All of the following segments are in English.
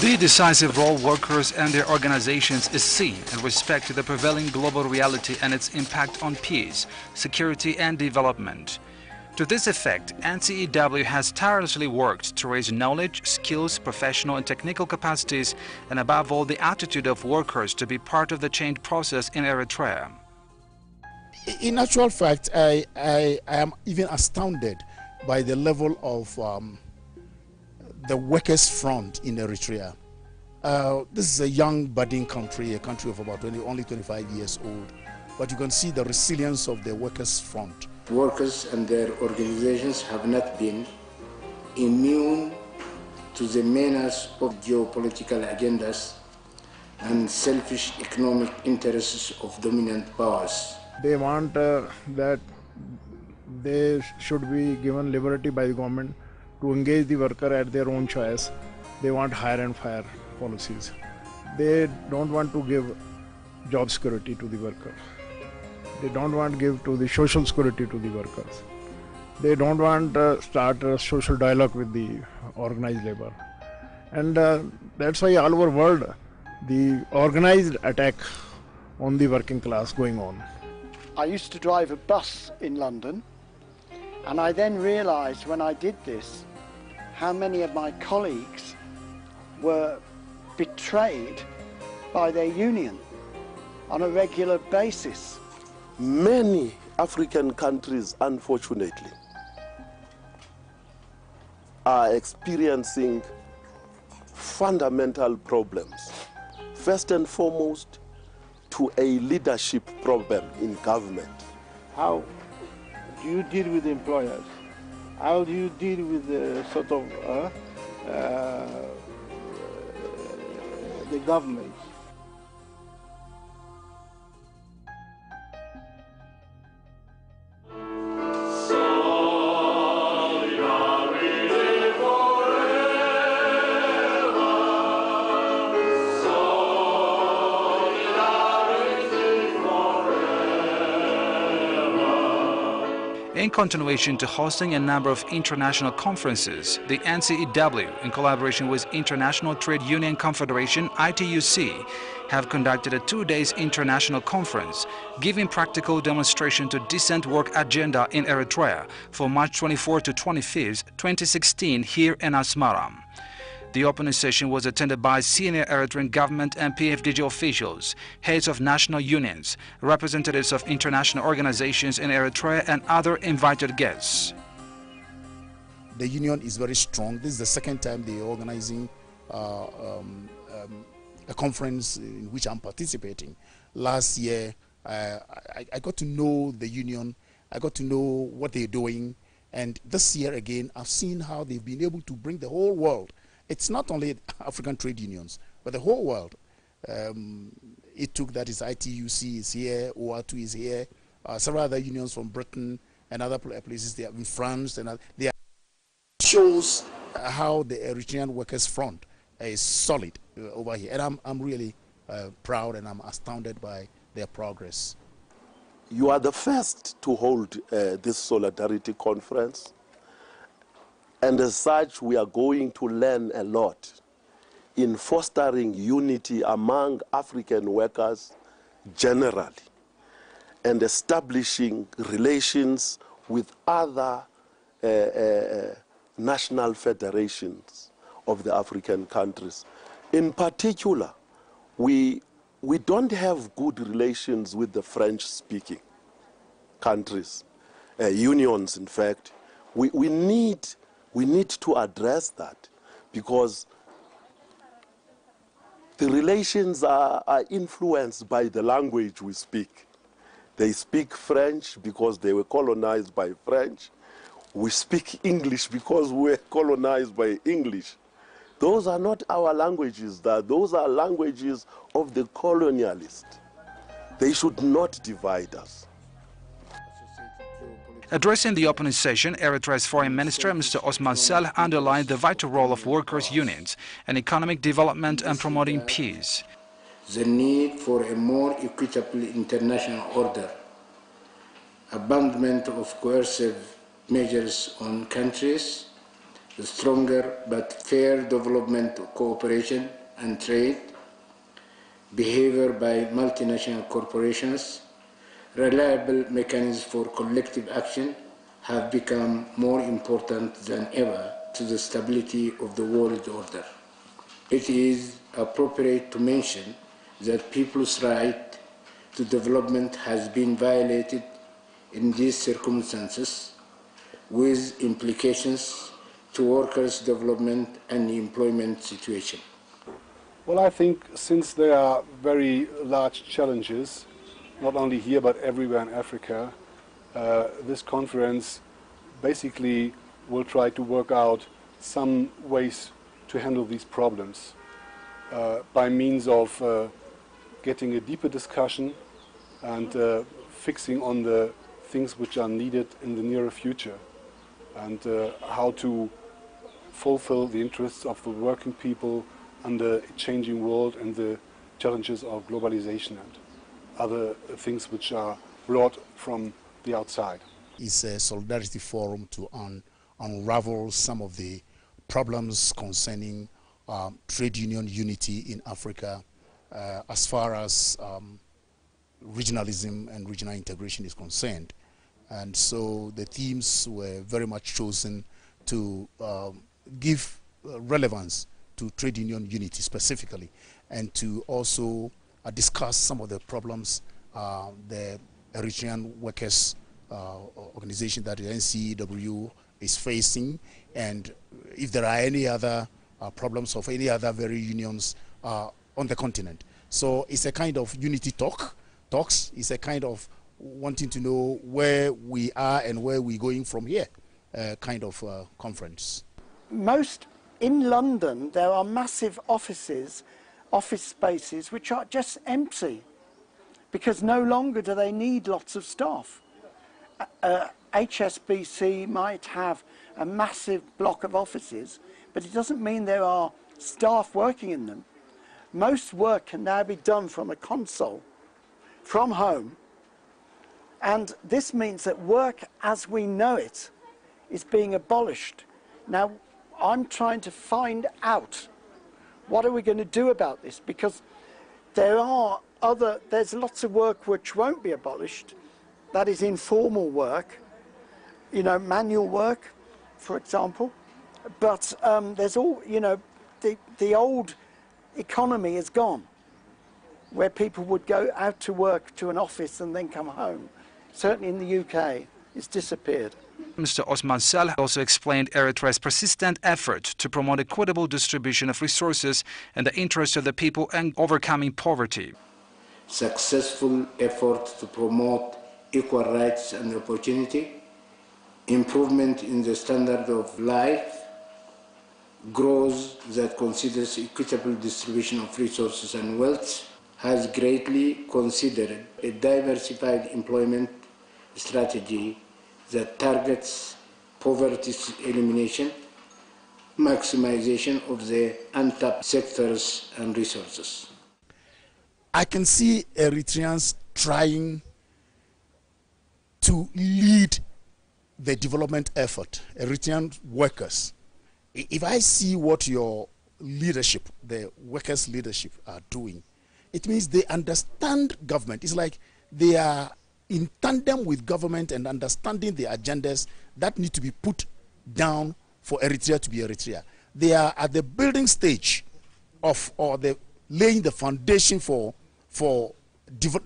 The decisive role workers and their organizations is seen in respect to the prevailing global reality and its impact on peace, security and development. To this effect, NCEW has tirelessly worked to raise knowledge, skills, professional and technical capacities, and above all the attitude of workers to be part of the change process in Eritrea. In actual fact, I am even astounded by the level of the workers' front in Eritrea. This is a young budding country, a country of about only 25 years old, but you can see the resilience of the workers' front. Workers and their organizations have not been immune to the menace of geopolitical agendas and selfish economic interests of dominant powers. They want that they should be given liberty by the government to engage the worker at their own choice. They want hire and fire policies. They don't want to give job security to the worker. They don't want to give to the social security to the workers. They don't want to start a social dialogue with the organized labor. And that's why all over the world, the organized attack on the working class going on. I used to drive a bus in London, and I then realized when I did this how many of my colleagues were betrayed by their union on a regular basis. Many African countries, unfortunately, are experiencing fundamental problems. First and foremost, to a leadership problem in government. How do you deal with employers? How do you deal with the sort of the government? In continuation to hosting a number of international conferences, the NCEW, in collaboration with International Trade Union Confederation, ITUC, have conducted a 2-day international conference, giving practical demonstration to decent work agenda in Eritrea for March 24 to 25, 2016 here in Asmara. The opening session was attended by senior Eritrean government and PFDG officials, heads of national unions, representatives of international organizations in Eritrea and other invited guests. The union is very strong. This is the second time they are organizing a conference in which I'm participating. Last year, I got to know the union, I got to know what they're doing, and this year again, I've seen how they've been able to bring the whole world. It's not only African trade unions, but the whole world. It took that is ITUC is here, OR2 is here, several other unions from Britain and other places. They are in France, and they are shows how the Eritrean workers' front is solid over here. And I'm really proud and I'm astounded by their progress. You are the first to hold this solidarity conference. And as such, we are going to learn a lot in fostering unity among African workers generally and establishing relations with other national federations of the African countries. In particular, we don't have good relations with the French-speaking countries, unions, in fact. We need to address that because the relations are influenced by the language we speak. They speak French because they were colonized by French. We speak English because we were colonized by English. Those are not our languages. Those are languages of the colonialist. They should not divide us. Addressing the opening session, Eritrea's Foreign Minister, Mr. Osman Sal, underlined the vital role of workers' unions in economic development and promoting peace. The need for a more equitable international order, abandonment of coercive measures on countries, stronger but fair development, cooperation and trade, behavior by multinational corporations, reliable mechanisms for collective action have become more important than ever to the stability of the world order. It is appropriate to mention that people's right to development has been violated in these circumstances, with implications to workers' development and employment situation. Well, I think since there are very large challenges, not only here but everywhere in Africa, this conference basically will try to work out some ways to handle these problems by means of getting a deeper discussion and fixing on the things which are needed in the nearer future, and how to fulfill the interests of the working people under a changing world and the challenges of globalization and other things which are brought from the outside. It's a solidarity forum to unravel some of the problems concerning trade union unity in Africa as far as regionalism and regional integration is concerned. And so the themes were very much chosen to give relevance to trade union unity specifically, and to also discuss some of the problems the Eritrean workers organization, that the NCEW, is facing, and if there are any other problems of any other very unions on the continent. So it's a kind of unity talks. It's a kind of wanting to know where we are and where we're going from here kind of conference. In London, there are massive office spaces which are just empty because no longer do they need lots of staff. HSBC might have a massive block of offices, but it doesn't mean there are staff working in them. Most work can now be done from a console, from home, and this means that work as we know it is being abolished. Now, I'm trying to find out what are we going to do about this, because there's lots of work which won't be abolished. That is informal work, manual work, for example. But there's all, the old economy is gone, where people would go out to work to an office and then come home. Certainly in the UK, it's disappeared. Mr. Osman Saleh also explained Eritrea's persistent effort to promote equitable distribution of resources in the interest of the people and overcoming poverty. Successful effort to promote equal rights and opportunity, improvement in the standard of life, growth that considers equitable distribution of resources and wealth, has greatly considered a diversified employment strategy that targets poverty elimination, maximization of the untapped sectors and resources. I can see Eritreans trying to lead the development effort, Eritrean workers. If I see what your leadership, the workers' leadership, are doing, it means they understand government. It's like they are in tandem with government and understanding the agendas that need to be put down for Eritrea to be Eritrea. They are at the building stage or the laying the foundation for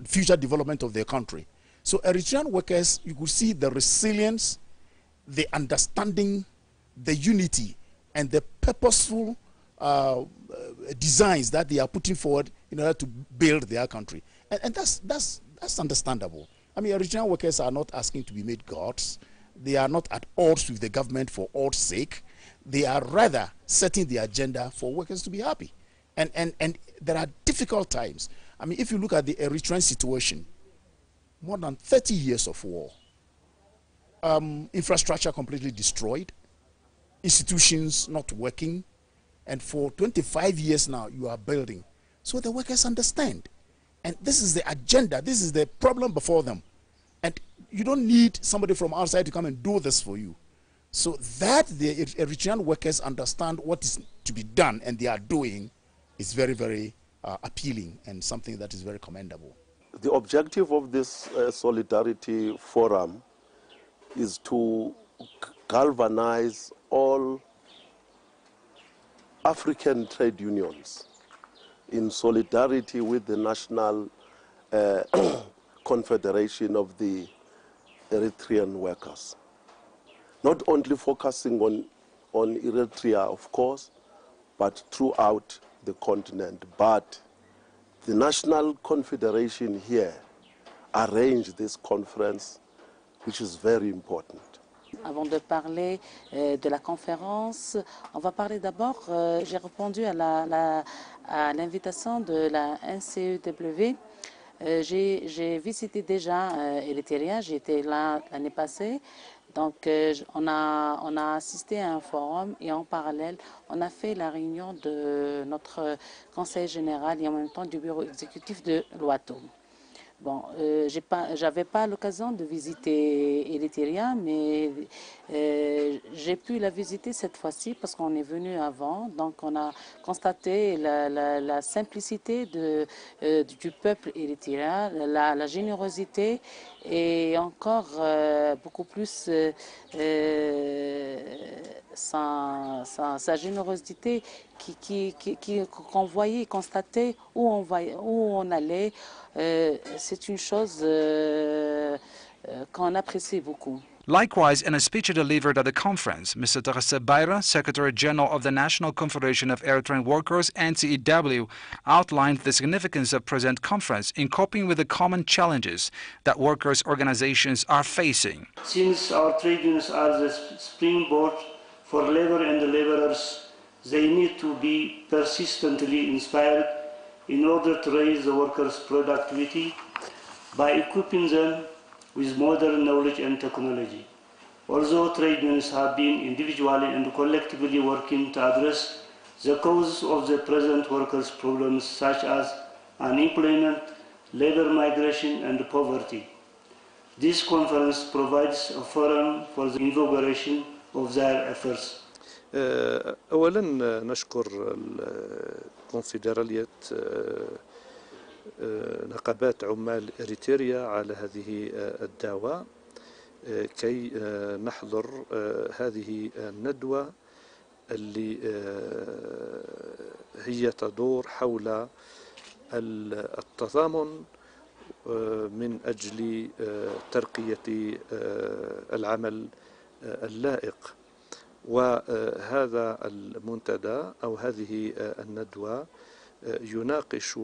future development of their country. So Eritrean workers, you could see the resilience, the understanding, the unity, and the purposeful designs that they are putting forward in order to build their country. And that's understandable. I mean, Eritrean workers are not asking to be made gods. They are not at odds with the government for odds sake. They are rather setting the agenda for workers to be happy. And there are difficult times. I mean, if you look at the Eritrean situation, more than 30 years of war, infrastructure completely destroyed, institutions not working, and for 25 years now you are building. So the workers understand. And this is the agenda, this is the problem before them. And you don't need somebody from outside to come and do this for you. So that the Eritrean workers understand what is to be done and they are doing is very, very appealing and something that is very commendable. The objective of this Solidarity Forum is to galvanize all African trade unions in solidarity with the National Confederation of the Eritrean workers. Not only focusing on Eritrea, of course, but throughout the continent. But the National Confederation here arranged this conference, which is very important. Avant de parler de la conférence, on va parler d'abord, j'ai répondu à l'invitation de la NCEW. J'ai visité déjà Eritrea, j'étais là l'année passée. Donc on a assisté à un forum et en parallèle, on a fait la réunion de notre conseil général et en même temps du bureau exécutif de l'OATO. Bon, j'avais pas l'occasion de visiter Eritrea, mais j'ai pu la visiter cette fois-ci parce qu'on est venu avant. Donc, on a constaté la simplicité du peuple érythréen, la générosité et encore beaucoup plus sa générosité qu'on voyait, constatait où on allait. C'est une chose qu'on apprécie beaucoup. Likewise, in a speech delivered at the conference, Mr. Tarase Bayra, Secretary General of the National Confederation of Eritrean Workers, NCEW, outlined the significance of present conference in coping with the common challenges that workers' organizations are facing. Since our trade unions are the springboard for labor and the laborers, they need to be persistently inspired in order to raise the workers' productivity by equipping them with modern knowledge and technology. Although trade unions have been individually and collectively working to address the causes of the present workers' problems such as unemployment, labor migration and poverty, this conference provides a forum for the inauguration of their efforts. أولا نشكر الكونفدرالية نقابات عمال إريتريا على هذه الدعوة كي نحضر هذه الندوة اللي هي تدور حول التضامن من أجل ترقية العمل اللائق. وهذا المنتدى أو هذه الندوة يناقش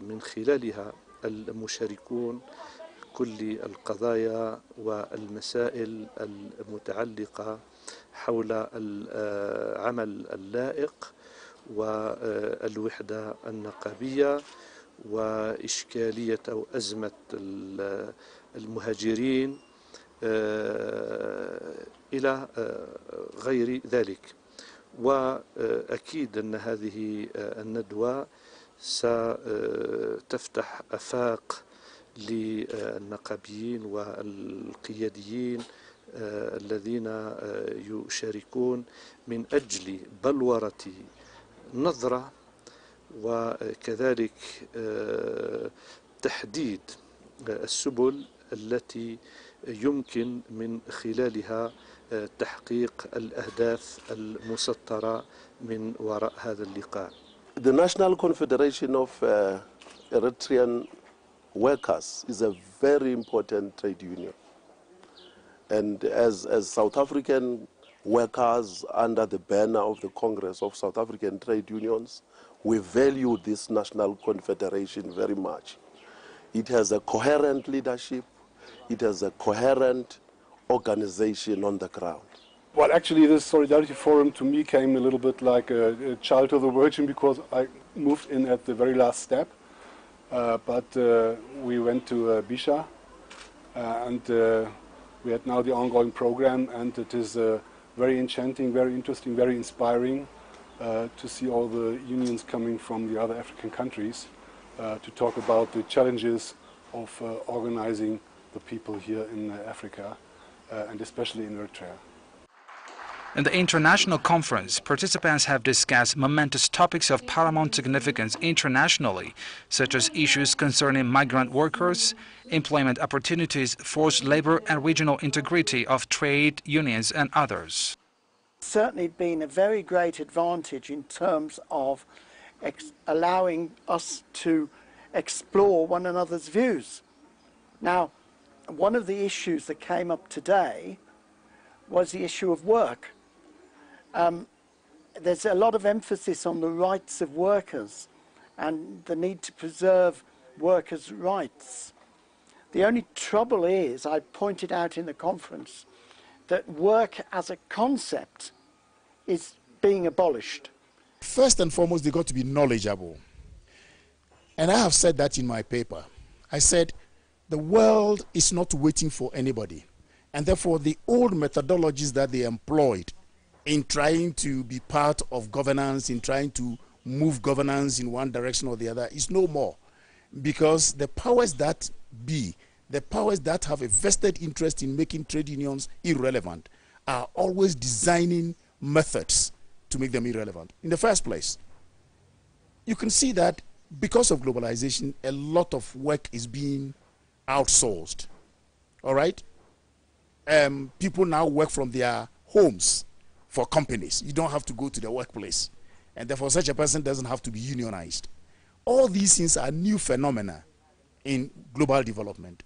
من خلالها المشاركون كل القضايا والمسائل المتعلقة حول العمل اللائق والوحدة النقابية وإشكالية أو أزمة المهاجرين إلى غير ذلك. وأكيد أن هذه الندوة ستفتح آفاق للنقابيين والقياديين الذين يشاركون من أجل بلورة نظرة وكذلك تحديد السبل التي يمكن من خلالها تحقيق الأهداف المسطرة من وراء هذا اللقاء. The National Confederation of Eritrean Workers is a very important trade union. And as South African workers under the banner of the Congress of South African Trade Unions, we value this National Confederation very much. It has a coherent leadership. It has a coherent organization on the ground. Well, actually, this Solidarity Forum to me came a little bit like a child of the Virgin because I moved in at the very last step. But we went to Bisha and we had now the ongoing program, and it is very enchanting, very interesting, very inspiring to see all the unions coming from the other African countries to talk about the challenges of organizing the people here in Africa and especially in Eritrea. In the international conference, participants have discussed momentous topics of paramount significance internationally, such as issues concerning migrant workers, employment opportunities, forced labor, and regional integrity of trade unions and others. It's certainly been a very great advantage in terms of allowing us to explore one another's views. Now, one of the issues that came up today was the issue of work. There's a lot of emphasis on the rights of workers and the need to preserve workers' rights. The only trouble is, I pointed out in the conference, that work as a concept is being abolished. First and foremost, they've got to be knowledgeable. And I have said that in my paper. I said, the world is not waiting for anybody. And therefore, the old methodologies that they employed in trying to be part of governance, in trying to move governance in one direction or the other, is no more. Because the powers that be, the powers that have a vested interest in making trade unions irrelevant, are always designing methods to make them irrelevant. In the first place, you can see that because of globalization, a lot of work is being outsourced. All right? People now work from their homes for companies. You don't have to go to the workplace. And therefore, such a person doesn't have to be unionized. All these things are new phenomena in global development.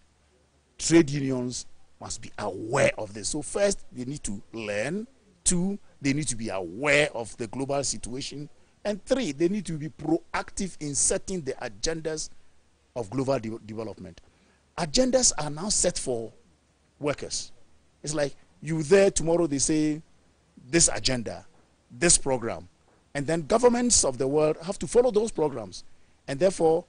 Trade unions must be aware of this. So first, they need to learn. 2, they need to be aware of the global situation. And 3, they need to be proactive in setting the agendas of global development. Agendas are now set for workers. It's like you there tomorrow, they say this agenda, this program, and then governments of the world have to follow those programs. And therefore,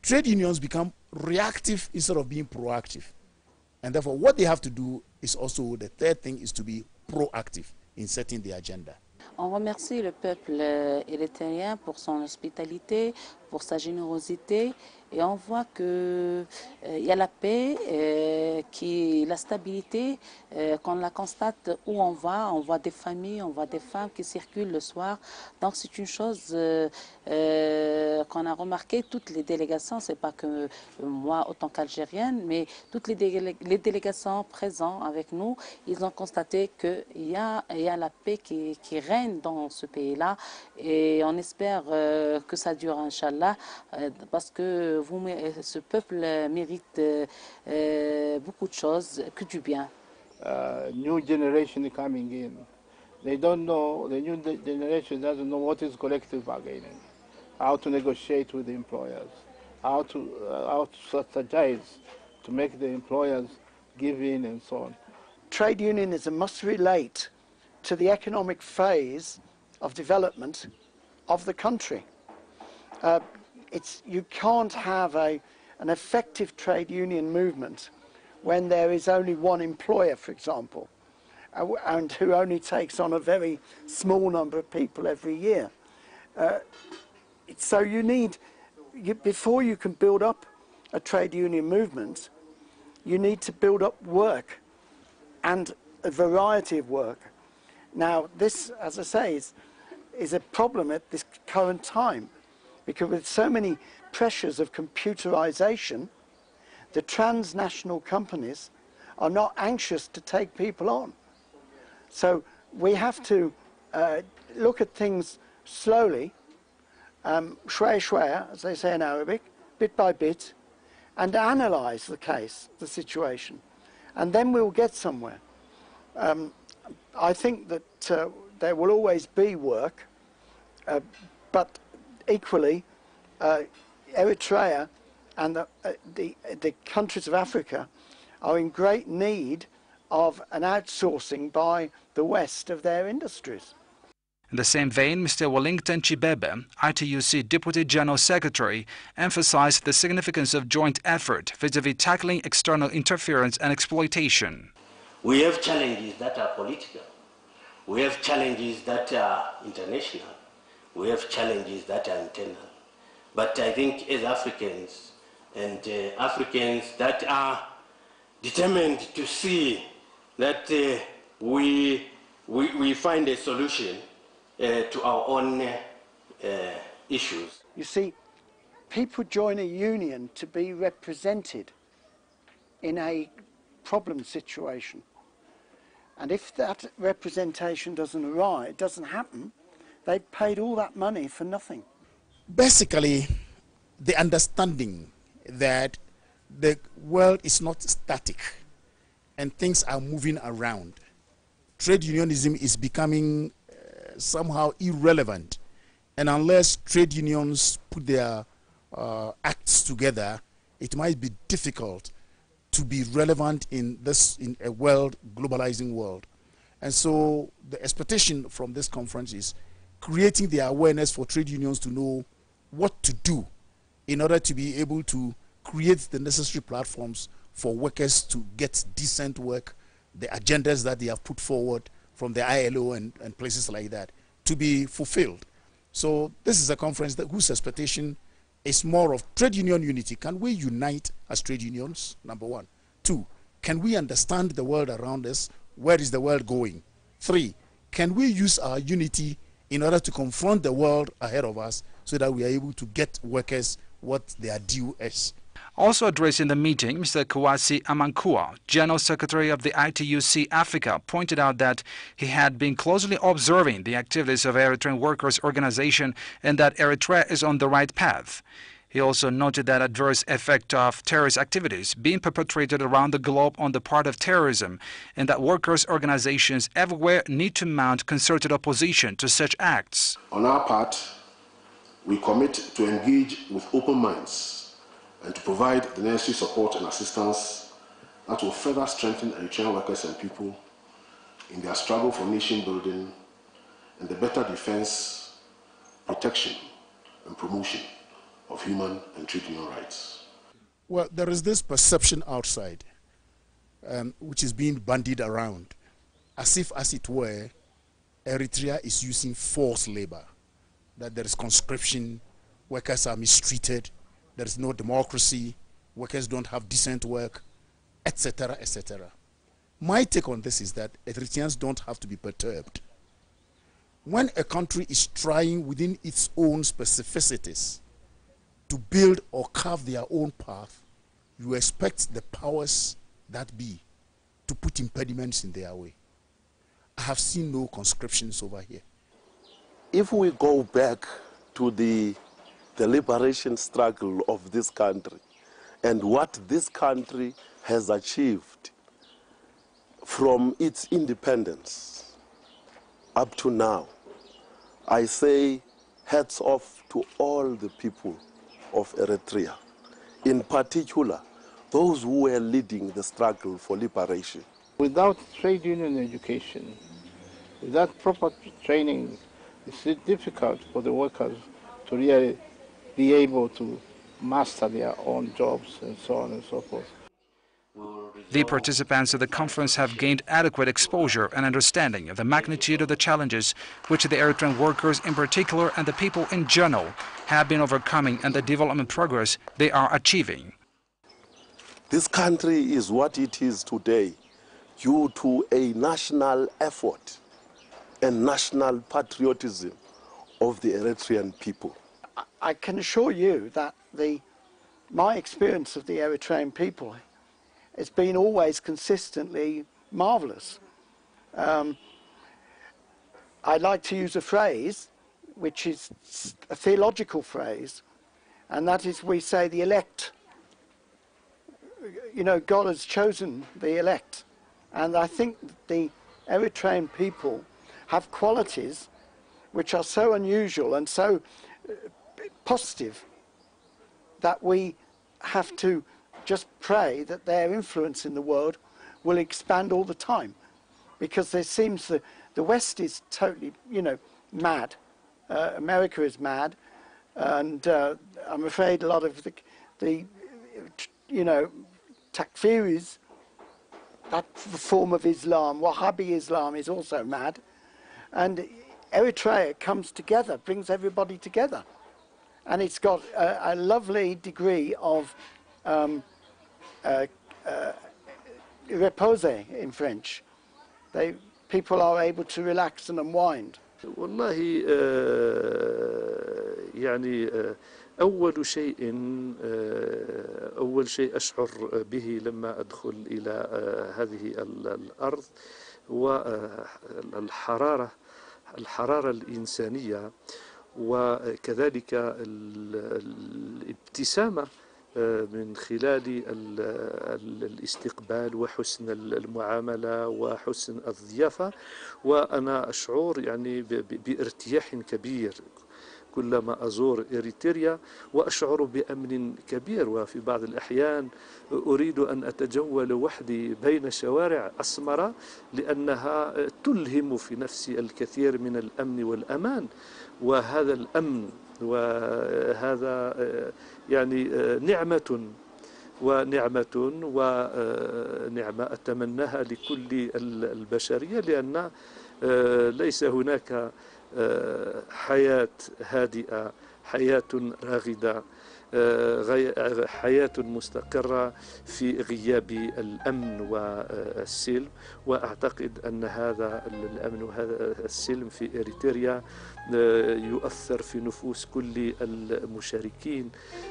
trade unions become reactive instead of being proactive. And therefore, what they have to do is also, the third thing is to be proactive in setting the agenda. On remercie le peuple érythréen pour son hospitalité, pour sa générosité, et on voit qu'il y a la paix, la stabilité, qu'on la constate où on voit des familles, on voit des femmes qui circulent le soir. Donc c'est une chose qu'on a remarqué, toutes les délégations, c'est pas que moi autant qu'algérienne, mais toutes les délégations présentes avec nous, ils ont constaté qu'il y a la paix qui règne dans ce pays-là, et on espère que ça dure, Inch'Allah, parce que ce peuple mérite beaucoup de choses, que du bien. New generation coming in. They don't know, the new generation doesn't know what is collective bargaining, how to negotiate with the employers, how to strategize to make the employers give in and so on. Trade unionism must relate to the economic phase of development of the country. You can't have an effective trade union movement when there is only one employer, for example, and who only takes on a very small number of people every year. So before you can build up a trade union movement, you need to build up work, and a variety of work. Now, this, as I say, is a problem at this current time, because with so many pressures of computerization, the transnational companies are not anxious to take people on. So we have to look at things slowly, shwaya shwaya, as they say in Arabic, bit by bit, and analyze the case, the situation. And then we'll get somewhere. I think that there will always be work, but equally, Eritrea and the countries of Africa are in great need of an outsourcing by the West of their industries. In the same vein, Mr. Wellington Chibebe, ITUC Deputy General Secretary, emphasized the significance of joint effort vis-à-vis tackling external interference and exploitation. We have challenges that are political. We have challenges that are international. We have challenges that are internal. But I think as Africans, and Africans that are determined to see that we we find a solution to our own issues. You see, people join a union to be represented in a problem situation. And if that representation doesn't happen, they've paid all that money for nothing. Basically, the understanding that the world is not static and things are moving around. Trade unionism is becoming somehow irrelevant, and unless trade unions put their acts together, it might be difficult to be relevant in a globalizing world. And so the expectation from this conference is creating the awareness for trade unions to know what to do in order to be able to create the necessary platforms for workers to get decent work, the agendas that they have put forward from the ILO and places like that to be fulfilled. So this is a conference whose expectation is more of trade union unity. Can we unite as trade unions? Number one. Two, can we understand the world around us? Where is the world going? Three, can we use our unity in order to confront the world ahead of us so that we are able to get workers what their due is? Also addressing the meeting, Mr. Kwasi Amankua, General Secretary of the ITUC Africa, pointed out that he had been closely observing the activities of Eritrean Workers' Organization and that Eritrea is on the right path. He also noted that adverse effect of terrorist activities being perpetrated around the globe on the part of terrorism and that workers' organizations everywhere need to mount concerted opposition to such acts. On our part, we commit to engage with open minds and to provide the necessary support and assistance that will further strengthen Eritrean workers and people in their struggle for nation building and the better defense, protection, and promotion of human and trade union rights. Well, there is this perception outside, which is being bandied around, as if, as it were, Eritrea is using forced labor, that there is conscription, workers are mistreated, there is no democracy, workers don't have decent work, etc., etc. My take on this is that Eritreans don't have to be perturbed. When a country is trying within its own specificities to build or carve their own path, you expect the powers that be to put impediments in their way. I have seen no conscriptions over here. If we go back to the liberation struggle of this country and what this country has achieved from its independence up to now, I say hats off to all the people of Eritrea, in particular those who were leading the struggle for liberation. Without trade union education, without proper training, it's difficult for the workers to really be able to master their own jobs and so on and so forth. The participants of the conference have gained adequate exposure and understanding of the magnitude of the challenges which the Eritrean workers in particular and the people in general have been overcoming and the development progress they are achieving. This country is what it is today due to a national effort and national patriotism of the Eritrean people. I can assure you that my experience of the Eritrean people has been always consistently marvellous. I like to use a phrase which is a theological phrase, and that is, we say the elect. You know, God has chosen the elect, and I think the Eritrean people have qualities which are so unusual and so positive that we have to just pray that their influence in the world will expand all the time, because there seems the West is totally, mad. America is mad, and I'm afraid a lot of the Takfiris, that form of Islam, Wahhabi Islam, is also mad, and Eritrea comes together, brings everybody together. And it's got a lovely degree of repose in French. people are able to relax and unwind? والله يعني أول شيء أشعر به لما أدخل إلى هذه الأرض هو الحرارة الإنسانية، وكذلك الابتسامة من خلال الاستقبال وحسن المعاملة وحسن الضيافة. وأنا أشعر يعني بارتياح كبير كلما أزور إريتريا، وأشعر بأمن كبير. وفي بعض الأحيان أريد أن أتجول وحدي بين شوارع أسمرة لأنها تلهم في نفسي الكثير من الأمن والأمان. وهذا الأمن وهذا يعني نعمة ونعمة أتمناها لكل البشرية، لأن ليس هناك حياة هادئة، حياة راغدة، حياة مستقرة في غياب الأمن والسلم. وأعتقد أن هذا الأمن وهذا السلم في إريتريا يؤثر في نفوس كل المشاركين.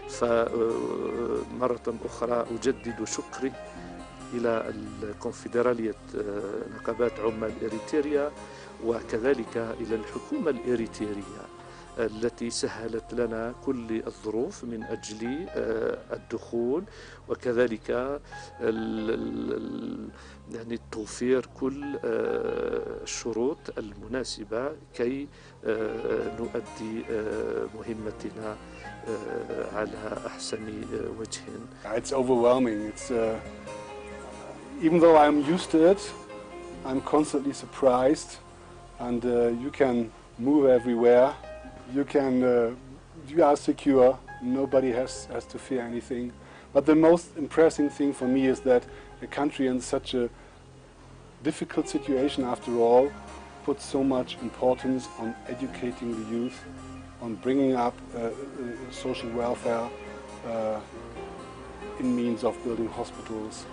فمرة أخرى أجدد شكري إلى الكونفدرالية نقابات عمال إريتريا، وكذلك إلى الحكومة الإريترية التي سهلت لنا كل الظروف من أجل الدخول، وكذلك يعني توفير كل الشروط المناسبة كي نؤدي مهمتنا على أحسن وجه. It's overwhelming. It's even though I'm used to it, I'm constantly surprised, and you can move everywhere. You are secure. Nobody has to fear anything. But the most impressive thing for me is that a country in such a difficult situation, after all, puts so much importance on educating the youth, on bringing up social welfare in means of building hospitals,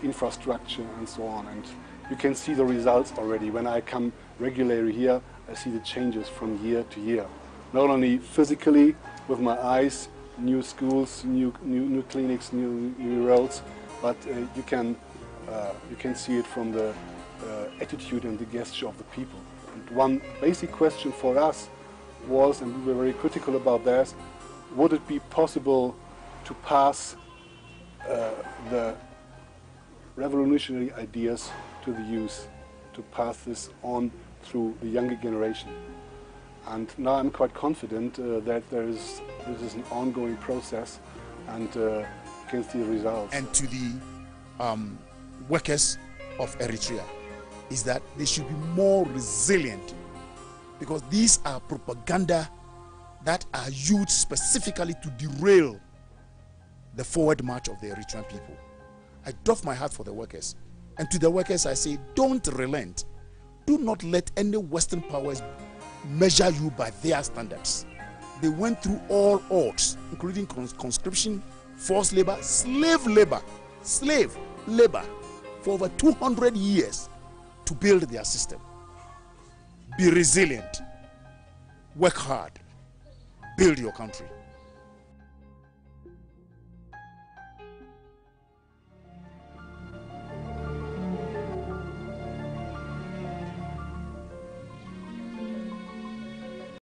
infrastructure, and so on. And you can see the results already. When I come regularly here, I see the changes from year to year. Not only physically with my eyes, new schools, new clinics, new roads, but you can see it from the attitude and the gesture of the people. And one basic question for us was, and we were very critical about that, would it be possible to pass the revolutionary ideas to the youth, to pass this on through the younger generation? And now I'm quite confident that this is an ongoing process, and you can see the results. And to the workers of Eritrea is that they should be more resilient, because these are propaganda that are used specifically to derail the forward march of the Eritrean people. I doff my hat for the workers, and to the workers I say, don't relent. Do not let any Western powers measure you by their standards. They went through all odds, including conscription, forced labor, slave labor for over 200 years to build their system. Be resilient, work hard, build your country.